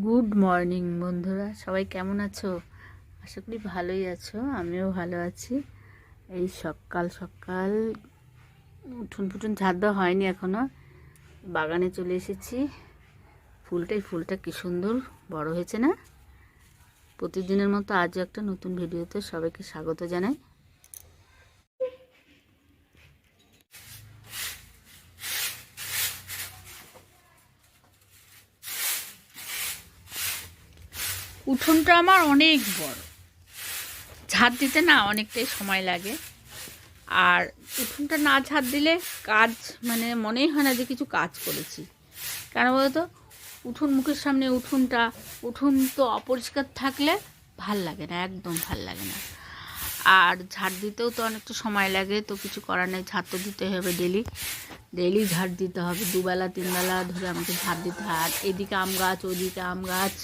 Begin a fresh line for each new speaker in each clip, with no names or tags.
Good morning বন্ধুরা, সবাই কেমন আছো? আশা করি ভালোই আছো। আমিও ভালো আছি। এই সকাল সকাল উঠোন ফুটুন ঝাড় দেওয়া হয়নি এখনো, বাগানে চলে এসেছি। ফুলটা কি সুন্দর বড় হয়েছে না? প্রতিদিনের মতো আজও একটা নতুন ভিডিওতে সবাইকে স্বাগত জানাই। উঠোনটা আমার অনেক বড়, ঝাড় দিতে না অনেকটাই সময় লাগে। আর উঠোনটা না ঝাড় দিলে কাজ মনেই হয় না যে কিছু কাজ করেছি। কেন বলতো, মুখের সামনে উঠোন তো অপরিষ্কার থাকলে ভাল লাগে না, একদম ভাল লাগে না। আর ঝাড় দিতেও তো অনেকটা সময় লাগে, তো কিছু করার নেই, ঝাড় তো দিতে হবে। ডেলি ঝাড় দিতে হবে, 2-3 বেলা ধরে আমাকে ঝাড় দিতে হয়। আর এদিকে আম গাছ, ওদিকে আম গাছ,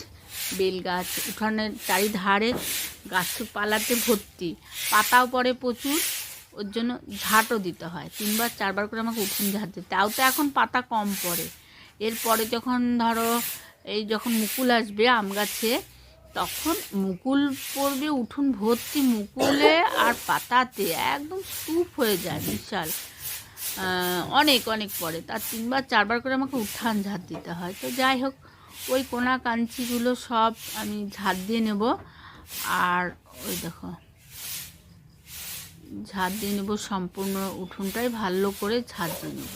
বেল গাছ, উঠানের চারিধারে গাছ পালাতে ভর্তি, পাতাও পড়ে প্রচুর। ওর জন্য ঝাঁটও দিতে হয়, 3-4বার করে আমাকে উঠোন ঝাঁট দিতে। তাও তো এখন পাতা কম পড়ে। এরপরে যখন ধরো যখন মুকুল আসবে আম গাছে, তখন মুকুল পড়বে, উঠোন ভর্তি মুকুলে আর পাতাতে একদম স্তূপ হয়ে যায়, বিশাল অনেক অনেক পড়ে। তার 3-4বার করে আমাকে উঠান ঝাঁট দিতে হয়। তো যাই হোক, ওই কোনা কাঞ্চিগুলো সব আমি ঝাঁট দিয়ে নেব। আর ওই দেখো, ঝাঁট দিয়ে নেব, সম্পূর্ণ উঠোনটাই ভালো করে ঝাঁট দিয়ে নেব।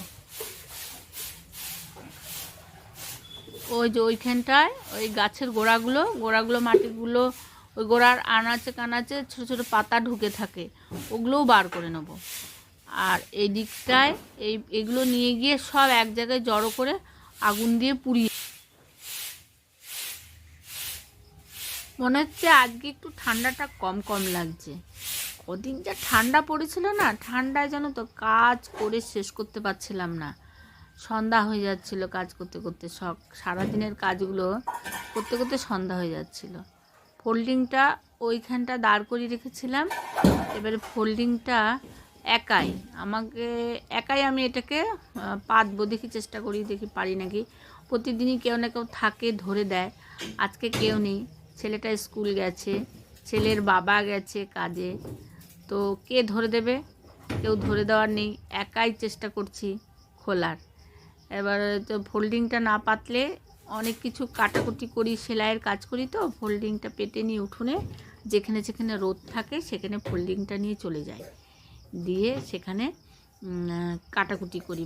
ওই যে ওইখানটায় ওই গাছের গোড়াগুলো মাটিগুলো, ওই গোড়ার আনাচে কানাচে ছোটো ছোটো পাতা ঢুকে থাকে, ওগুলোও বার করে নেব। আর এই দিকটায় এগুলো নিয়ে গিয়ে সব এক জায়গায় জড়ো করে আগুন দিয়ে পুড়িয়ে। মনে হচ্ছে আজকে একটু ঠান্ডাটা কম কম লাগছে। কদিন যা ঠান্ডা পড়েছিল না, ঠান্ডায় যেন তো কাজ করে শেষ করতে পারছিলাম না। সন্ধ্যা হয়ে যাচ্ছিল কাজ করতে করতে, সারাদিনের কাজগুলো করতে করতে সন্ধ্যা হয়ে যাচ্ছিল। ফোল্ডিংটা ওইখানটা দাঁড় করিয়ে রেখেছিলাম। এবারে ফোল্ডিংটা একাই আমি এটাকে পাতবো, দেখি চেষ্টা করি, দেখি পারি নাকি। প্রতিদিনই কেউ না কেউ থাকে ধরে দেয়, আজকে কেউ নেই। ছেলেটা স্কুল গেছে, ছেলের বাবা গেছে কাজে, তো কে ধরে দেবে? কেউ ধরে দেওয়ার নেই, একাই চেষ্টা করছি খোলার। এবার তো ফোল্ডিংটা না পাতলে অনেক কিছু কাটাকুটি করি, সেলাইয়ের কাজ করি, তো ফোল্ডিংটা পেতে নিয়ে উঠোনে যেখানে যেখানে রোদ থাকে সেখানে ফোল্ডিংটা নিয়ে চলে যায়, দিয়ে সেখানে কাটাকুটি করি,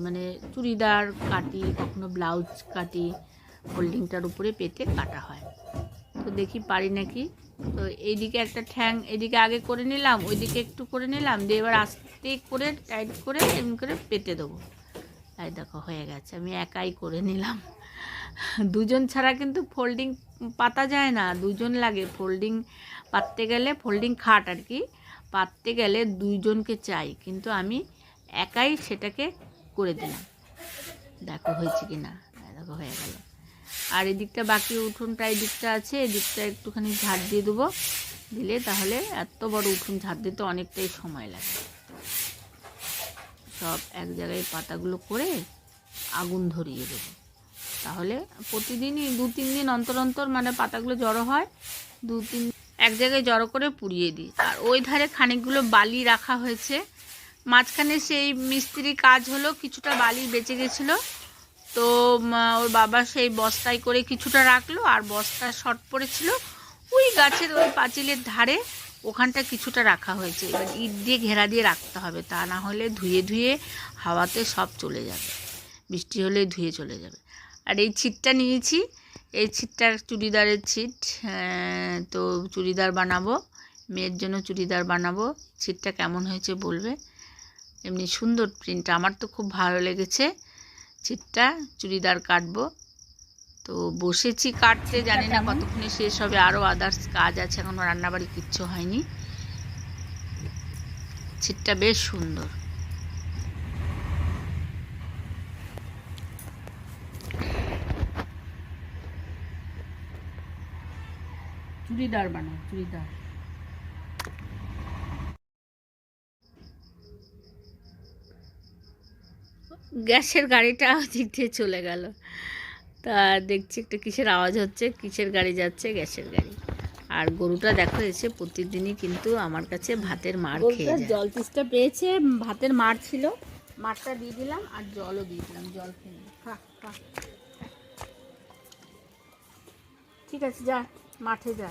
চুড়িদার কাটি, কখনো ব্লাউজ কাটি, ফোল্ডিংটার উপরে পেতে কাটা হয়। তো দেখি পারি নাকি। তো এইদিকে একটা ঠ্যাং এদিকে আগে করে নিলাম, ওইদিকে একটু করে নিলাম, দিয়ে এবার আস্তে করে টাইট করে এমনি করে পেতে দেবো। তাই দেখো হয়ে গেছে, আমি একাই করে নিলাম। দুজন ছাড়া কিন্তু ফোল্ডিং পাতা যায় না, দুজন লাগে। ফোল্ডিং পাততে গেলে, ফোল্ডিং খাট আর কি পাততে গেলে দুইজনকে চাই, কিন্তু আমি একাই সেটাকে করে দিলাম। দেখো হয়েছে কি না, দেখো হয়ে গেল। আর এদিকটা বাকি উঠোনটা এদিকটা আছে, এদিকটা একটুখানি ঝাড় দিয়ে দেবো, দিলে তাহলে এত বড় উঠোন ঝাড় দিতে অনেকটাই সময় লাগে। সব এক জায়গায় পাতাগুলো করে আগুন ধরিয়ে দেবো, তাহলে প্রতিদিনই 2-3 দিন অন্তর অন্তর পাতাগুলো জড়ো হয়, 2-3 এক জায়গায় জড়ো করে পুড়িয়ে দিই। আর ওই ধারে খানিকগুলো বালি রাখা হয়েছে, মাঝখানে সেই মিস্ত্রি কাজ হলো, কিছুটা বালি বেঁচে গেছিলো, তো ওর বাবা সেই বস্তায় করে কিছুটা রাখলো, আর বস্তা শর্ট পড়েছিল ওই গাছের ওই পাঁচিলের ধারে, ওখানটা কিছুটা রাখা হয়েছে। এবার ইট দিয়ে ঘেরা দিয়ে রাখতে হবে, তা না হলে ধুয়ে ধুয়ে হাওয়াতে সব চলে যাবে, বৃষ্টি হলে ধুয়ে চলে যাবে। আর এই ছিটটা নিয়েছি, এই ছিটটা চুড়িদারের ছিট, তো চুড়িদার বানাবো, মেয়ের জন্য চুড়িদার বানাবো। ছিটটা কেমন হয়েছে বলবে, এমনি সুন্দর প্রিন্ট, আমার তো খুব ভালো লেগেছে। ছিটটা চুড়িদার কাটবো, তো বসেছি কাটতে, জানি না কতক্ষণে শেষ হবে, আরও আদার্স কাজ আছে, এখনও রান্নাবাড়ি কিচ্ছু হয়নি। ছিটটা বেশ সুন্দর। চুড়িদার বানাও, চুড়িদার। গ্যাসের গাড়িটা ওদিক দিয়ে চলে গেল। তা দেখছি একটা কিসের আওয়াজ হচ্ছে, কিসের গাড়ি যাচ্ছে, গ্যাসের গাড়ি। আর গরুটা দেখো এসে প্রতিদিনই কিন্তু আমার কাছে ভাতের মার খেয়ে যায়। জল তেষ্টা পেয়েছে, ভাতের মার ছিল, মারটা দিয়ে দিলাম আর জলও দিয়ে দিলাম, জল খেয়ে খা খা। ঠিক আছে যা মাঠে যা,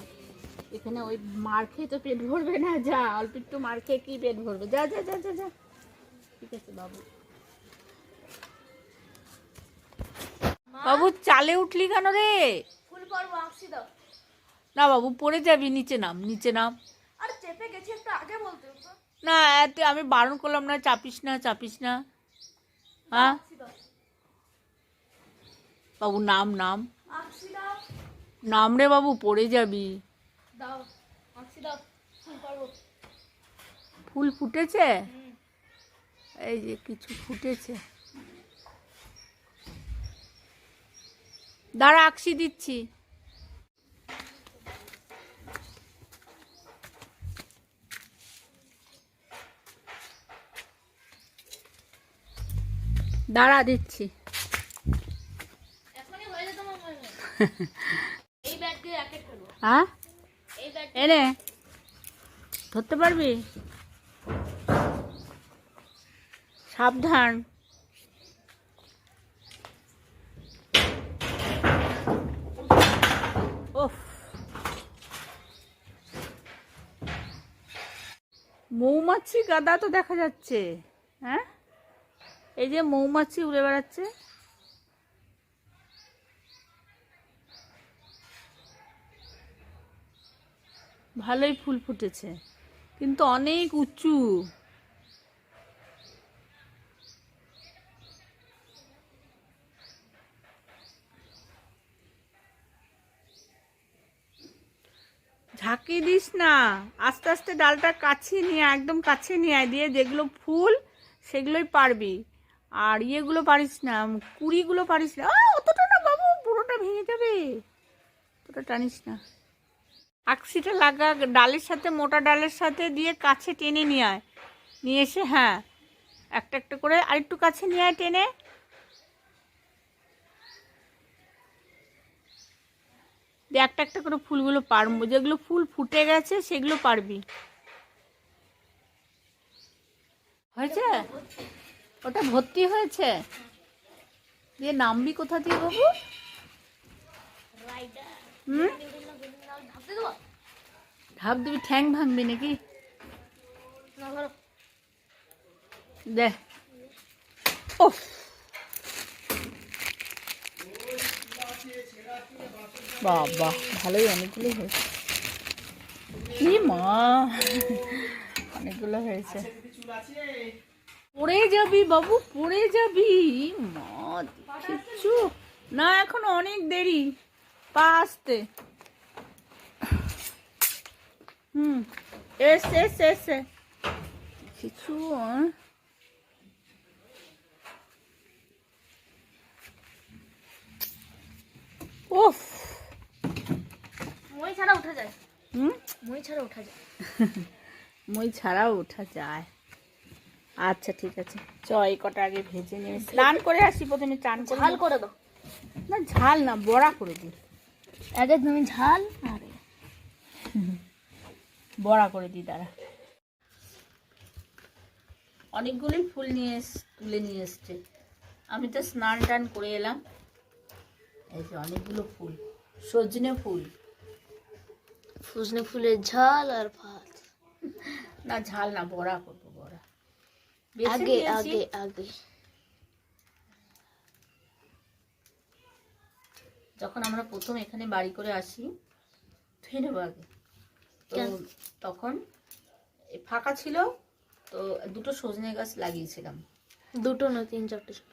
এখানে ওই মার খেয়ে তো পেট ভরবে না, যা অল্প একটু মার খেয়ে কি পেট ভরবে, যা যা যা যা যা। ঠিক আছে বাবু। বাবু চালে উঠলি কেন রে?
ফুল পড়বো, আঁকছি দাও।
না বাবু পড়ে যাবি, নিচে নাম, নিচে নাম।
আর চেপে গেছি, একটু আগে বলতে হতো।
না এত আমি বারণ করলাম না, চাপিস না চাপিস না। হ্যাঁ
আঁকছি দাও,
বাবু নাম নাম
আঁকছি দাও,
নাম রে বাবু, পড়ে যাবি।
দাও আঁকছি দাও, ফুল পড়বো।
ফুল ফুটেছে, এই যে কিছু ফুটেছে, দাঁড়া আঁকশি দিচ্ছি। দাঁড়া দিচ্ছি।
এখনই হয়ে যেত আমার মনে হয়। এই ব্যাট দিয়ে র্যাকেট খেলবো।
হ্যাঁ
এই ব্যাট
এনে ধরতে পারবি, সাবধান। ওফ, মৌমাছি গাদা তো দেখা যাচ্ছে। হ্যাঁ এই যে মৌমাছি উড়ে বেড়াচ্ছে। ভালোই ফুল ফুটেছে কিন্তু অনেক উঁচু। ঝাঁকি দিস না, আস্তে আস্তে ডালটা কাছে নিয়ে, একদম কাছে নিয়ে আয়, দিয়ে যেগুলো ফুল সেগুলোই পারবি, আর ইয়েগুলো পারিস না, কুড়িগুলো পারিস না। অতটা না বাবু, পুরোটা ভেঙে যাবে, অতটা টানিস না। আকসিটা লাগা ডালের সাথে, মোটা ডালের সাথে দিয়ে কাছে টেনে নিয়ে আয়, নিয়ে এসে হ্যাঁ একটা একটা করে আরেকটু কাছে নিয়ে আয় টেনে। দিয়ে একটা একটা করে ফুলগুলো পারবো, যেগুলো ফুল ফুটে গেছে সেগুলো পারবি। হয়েছে, ওটা ভর্তি হয়েছে। দিয়ে নামবি কোথা দিয়ে বাবু?
রাইডার।
হুম,
ভাবতে দেবো
ঢাপ দিবি, ঠ্যাং ভাঙবি নাকি?
না, ধরো।
দে। ওফ, বাবা ভালোই অনেকগুলো হয়েছে। কি মা, অনেকগুলো হয়েছে। পড়ে যাবি বাবু, পড়ে যাবি। মা কিচ্ছু না, এখন অনেক দেরি, পা আসতে। এসে এসে এসে কিছু ওফ,
মই ছাড়া উঠা যায়।
হুম,
মই ছাড়া উঠা যায়।
মই ছাড়াও ওঠা যায়। আচ্ছা ঠিক আছে, চ এই কটা আগে ভেজে নিয়ে স্নান করে আসি, প্রথমে চান করে
ঝাল করে দাও।
না ঝাল না, বড়া করে দিই।
আগে তুমি ঝাল, আরে
বড়া করে দিই, দাঁড়া। অনেকগুলোই ফুল নিয়ে তুলে নিয়ে এসছে, আমি তো স্নান টান করে এলাম। এই যে অনেকগুলো ফুল, সজনে ফুল।
ফুসনে ফুলের ঝাল আর ভাত।
না ঝাল না, বড়া করবো, বড়া বেছে
আগে
নিয়েছি।
আগে আগে
যখন আমরা প্রথম এখানে বাড়ি করে আসি, ধুয়ে নেবো আগে তো, তখন ফাঁকা ছিল তো দুটো সজনে গাছ লাগিয়েছিলাম।
দুটো না, 3-4টে ছিল।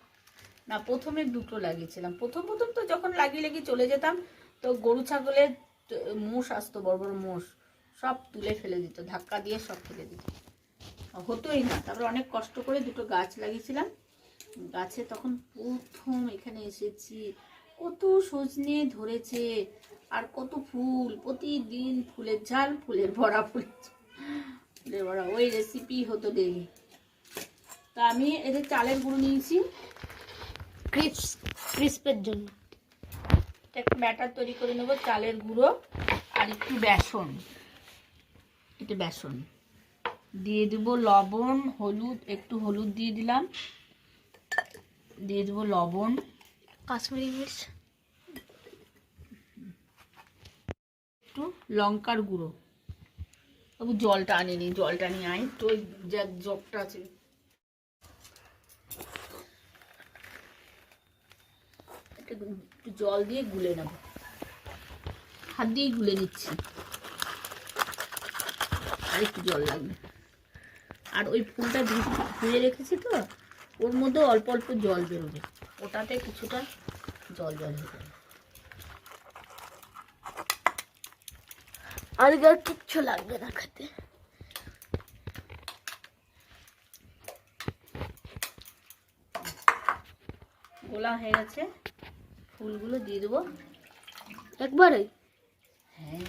না প্রথমে দুটো লাগিয়েছিলাম, প্রথম প্রথম তো যখন লাগিয়ে লাগিয়ে চলে যেতাম, তো গরু ছাগলের মোষ আসতো, বড় বড় মোষ, সব তুলে ফেলে দিত, ধাক্কা দিয়ে সব ফেলে দিত, হতোই না। তারপর অনেক কষ্ট করে দুটো গাছ লাগিয়েছিলাম, গাছে তখন প্রথম এখানে এসেছি, কত সজনে ধরেছে আর কত ফুল, প্রতিদিন ফুলের ঝাল, ফুলের বড়া, ফুলের বড়া, ওই রেসিপি হতো ডেলি। তা আমি এদের চালের গুঁড়ো নিয়েছি
ক্রিস্পের জন্য।
একটা ব্যাটার তৈরি করে নেব, চালের গুঁড়ো আর একটু বেসন, এটা বেসন দিয়ে দেবো, লবণ হলুদ, একটু হলুদ দিয়ে দিলাম, দিয়ে দেবো লবণ,
কাশ্মীরি মির্চ,
একটু লঙ্কার গুঁড়ো। তবু জলটা আনিনি, জলটা নিয়ে আই তো, যা জগটা আছে একটু জল দিয়ে গুলে নেব, হাত দিয়েই গুলে নিচ্ছি, আর একটু জল লাগবে। আর ওই ফুলটা ধুয়ে রেখেছি তো, ওর মধ্যে অল্প অল্প জল বেরোবে, ওটাতে কিছুটা জল জল হয়ে যাবে।
আর কিচ্ছু লাগবে না খেতে।
গোলা হয়ে গেছে, ফুলগুলো দিয়ে দেবো
একবারে।
হ্যাঁ,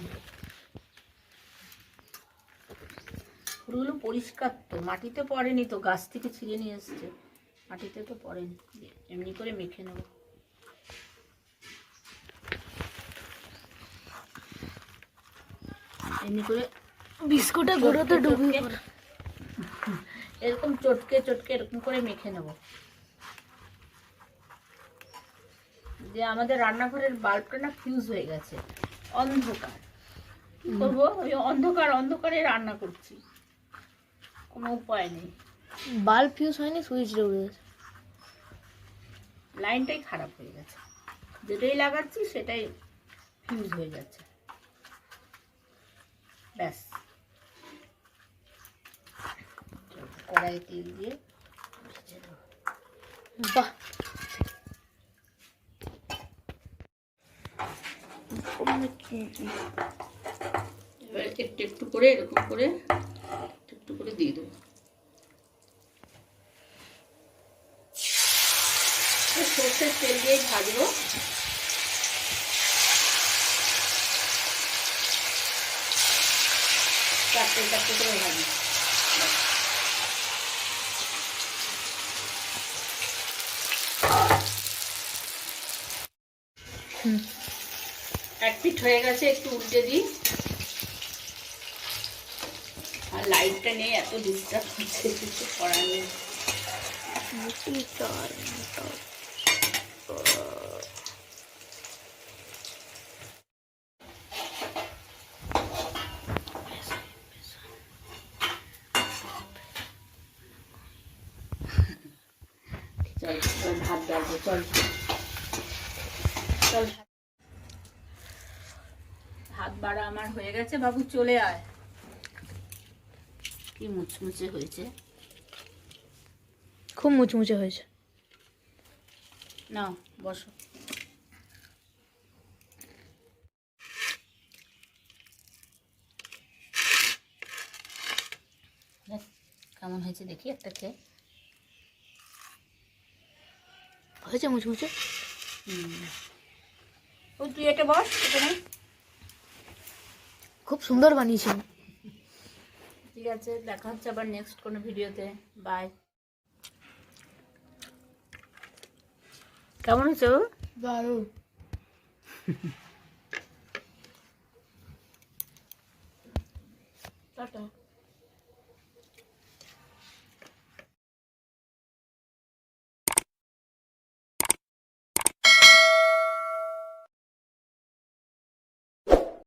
ফুলগুলো পরিষ্কার তো, মাটিতে পড়েনি তো, গাছ থেকে ছিঁড়ে নিয়ে এসছে, মাটিতে তো পড়েনি। এমনি করে মেখে নেব। এমনি করে
বিস্কুটের গুঁড়োতে ডুবিয়ে পড়ে।
এরকম চটকে চটকে এরকম করে মেখে নেব। যে আমাদের রান্নাঘরের বাল্বটা না ফিউজ হয়ে গেছে, অন্ধকার, কি করবো? ওই অন্ধকারে রান্না করছি, কোনো উপায় নেই।
বাল্ব ফিউজ হয়নি, সুইচ ডুবে গেছে।
লাইনটাই খারাপ হয়ে গেছে, যেটাই লাগাচ্ছি সেটাই ফিউজ হয়ে যাচ্ছে। ব্যাস, কড়াই তেল দিয়ে ভেজে দেবো।
বাহ,
এবার একটু একটু করে এরকম করে একটু একটু করে দিয়ে দেবো। সর্ষের তেল দিয়ে ভাজবো। চারটে চারটে করে ভাজি। এক পিঠ হয়ে গেছে, একটু উল্টে দিই। আর লাইটটা নেই, এত ডিস্টার্ব হচ্ছে, কিছু করার নেই। চল চল ভাত ডালবো, চল চল। ভাত বাড়া আমার হয়ে গেছে, বাবু চলে আয়। কি মুচমুচে হয়েছে,
খুব মুচমুচে হয়েছে।
নাও বসো। কেমন হয়েছে দেখি একটা খেয়ে।
হয়েছে মুচমুচে।
ও তুই এটা বস, এখানে।
খুব সুন্দর বানিয়েছেন।
ঠিক আছে, দেখা হচ্ছে আবার নেক্সট কোনো ভিডিওতে। বাই। কেমন হয়েছে?
দারুণ। টাটা।